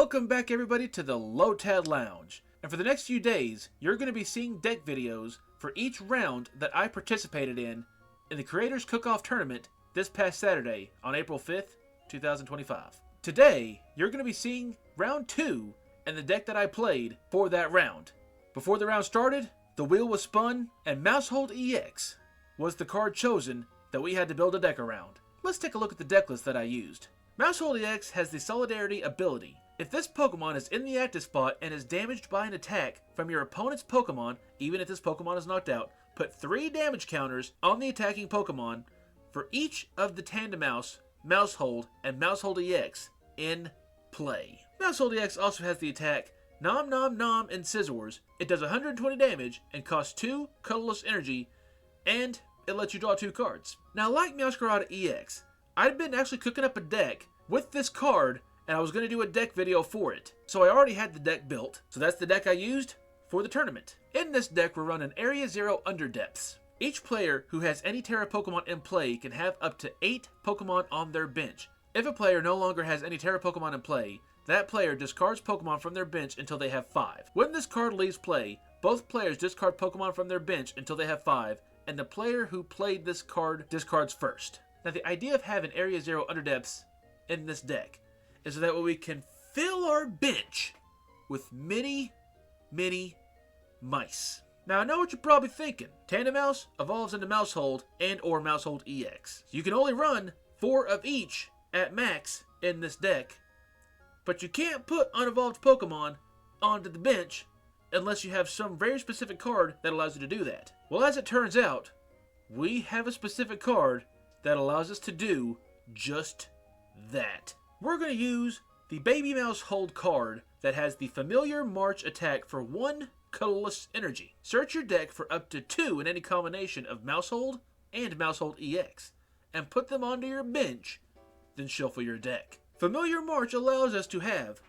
Welcome back everybody to the Lotad Lounge. And for the next few days, you're going to be seeing deck videos for each round that I participated in the Creators Cookoff tournament this past Saturday on April 5th, 2025. Today, you're going to be seeing round 2 and the deck that I played for that round. Before the round started, the wheel was spun and Maushold EX was the card chosen that we had to build a deck around. Let's take a look at the deck list that I used. Maushold EX has the Solidarity ability. If this Pokemon is in the active spot and is damaged by an attack from your opponent's Pokemon, even if this Pokemon is knocked out, put 3 damage counters on the attacking Pokemon for each of the Tandemaus, Maushold, and Maushold EX in play. Maushold EX also has the attack Nom Nom Nom and Scissors. It does 120 damage and costs 2 colorless energy, and it lets you draw 2 cards. Now, like Meowscarada EX, I'd been actually cooking up a deck with this card, and I was going to do a deck video for it. So I already had the deck built, so that's the deck I used for the tournament. In this deck, we're running Area 0 Underdepths. Each player who has any Terra Pokemon in play can have up to 8 Pokemon on their bench. If a player no longer has any Terra Pokemon in play, that player discards Pokemon from their bench until they have 5. When this card leaves play, both players discard Pokemon from their bench until they have 5, and the player who played this card discards first. Now, the idea of having Area 0 Underdepths in this deck is so that way we can fill our bench with many mice. Now, I know what you're probably thinking. Tandemaus evolves into Maushold and or Maushold EX. You can only run 4 of each at max in this deck, but you can't put unevolved Pokemon onto the bench unless you have some very specific card that allows you to do that. Well, as it turns out, we have a specific card that allows us to do just that. We're going to use the Baby Maushold card that has the Familiar March attack for 1 colorless energy. Search your deck for up to 2 in any combination of Maushold and Maushold EX, and put them onto your bench, then shuffle your deck. Familiar March allows us to have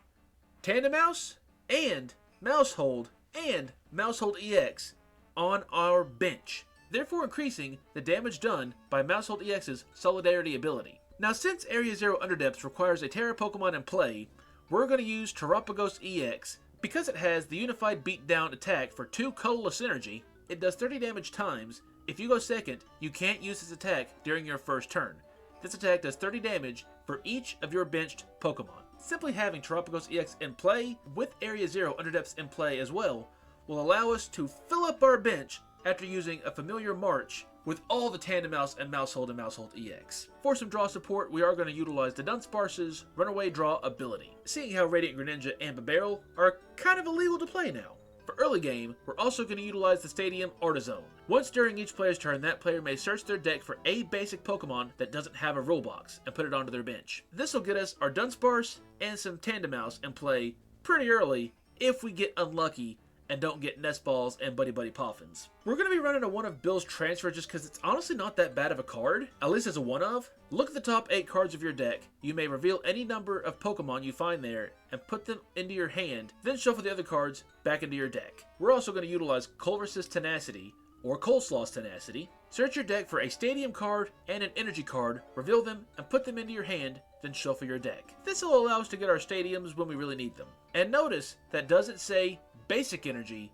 Tandemaus and Maushold and Maushold EX on our bench, therefore increasing the damage done by Maushold EX's Solidarity ability. Now, since Area 0 Underdepths requires a Terra Pokemon in play, we're going to use Terapagos EX. Because it has the Unified Beatdown attack for 2 colorless energy, it does 30 damage times. If you go second, you can't use this attack during your first turn. This attack does 30 damage for each of your benched Pokemon. Simply having Terapagos EX in play, with Area 0 Underdepths in play as well, will allow us to fill up our bench after using a Familiar March with all the Tandemaus and Maushold EX. For some draw support, we are going to utilize the Dunsparce's Runaway Draw ability. Seeing how Radiant Greninja and Barrel are kind of illegal to play now. For early game, we're also going to utilize the Stadium Artizone. Once during each player's turn, that player may search their deck for a basic Pokemon that doesn't have a rule box and put it onto their bench. This will get us our Dunsparce and some Tandemaus in play pretty early if we get unlucky and don't get Nest Balls and Buddy-Buddy Poffins. We're going to be running a one of Bill's Transfer just because it's honestly not that bad of a card, at least as a one of. Look at the top 8 cards of your deck. You may reveal any number of Pokemon you find there and put them into your hand, then shuffle the other cards back into your deck. We're also going to utilize Colress's Tenacity, or Coleslaw's Tenacity. Search your deck for a Stadium card and an Energy card, reveal them, and put them into your hand, then shuffle your deck. This will allow us to get our Stadiums when we really need them. And notice that doesn't say Basic Energy,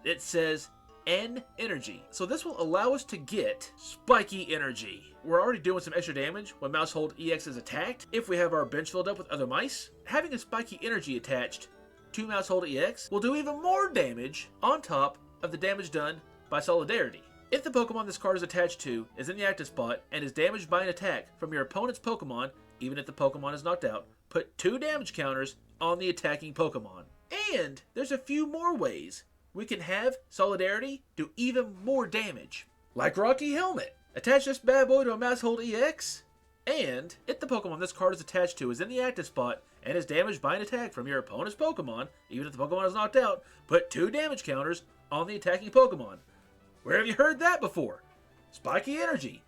it says N Energy. So this will allow us to get Spiky Energy. We're already doing some extra damage when Maushold EX is attacked if we have our bench filled up with other mice. Having a Spiky Energy attached to Maushold EX will do even more damage on top of the damage done by Solidarity. If the Pokemon this card is attached to is in the active spot and is damaged by an attack from your opponent's Pokemon, even if the Pokemon is knocked out, put 2 damage counters on the attacking Pokemon. And there's a few more ways we can have Solidarity do even more damage. Like Rocky Helmet. Attach this bad boy to a Maushold EX, and if the Pokemon this card is attached to is in the active spot and is damaged by an attack from your opponent's Pokemon, even if the Pokemon is knocked out, put 2 damage counters on the attacking Pokemon. Where have you heard that before? Spiky Energy.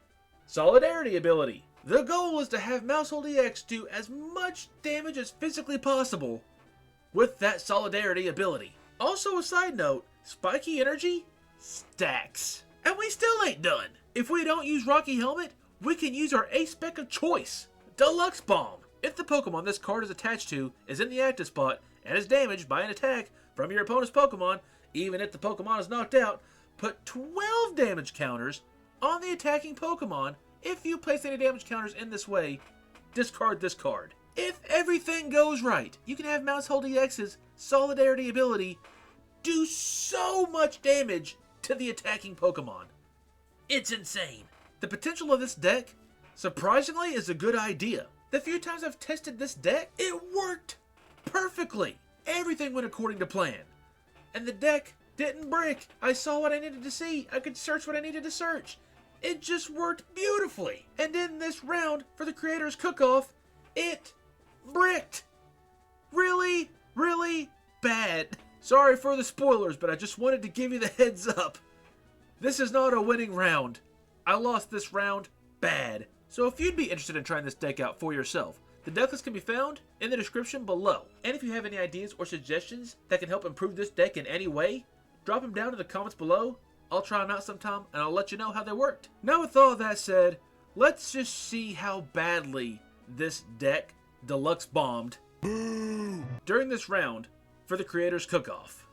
Solidarity ability. The goal is to have Maushold EX do as much damage as physically possible with that Solidarity ability. Also, a side note, Spiky Energy stacks. And we still ain't done. If we don't use Rocky Helmet, we can use our ace spec of choice, Deluxe Bomb. If the Pokemon this card is attached to is in the active spot and is damaged by an attack from your opponent's Pokemon, even if the Pokemon is knocked out, put 12 damage counters on the attacking Pokemon. If you place any damage counters in this way, discard this card. If everything goes right, you can have Maushold EX's Solidarity ability do so much damage to the attacking Pokemon. It's insane. The potential of this deck, surprisingly, is a good idea. The few times I've tested this deck, it worked perfectly. Everything went according to plan. And the deck didn't break. I saw what I needed to see. I could search what I needed to search. It just worked beautifully. And in this round, for the Creators Cookoff, it bricked. Really, really bad. Sorry for the spoilers, but I just wanted to give you the heads up. This is not a winning round. I lost this round bad. So if you'd be interested in trying this deck out for yourself, the deck list can be found in the description below. And if you have any ideas or suggestions that can help improve this deck in any way, drop them down in the comments below. I'll try them out sometime and I'll let you know how they worked. Now with all that said, let's just see how badly this deck deluxe bombed during this round for the Creators Cookoff.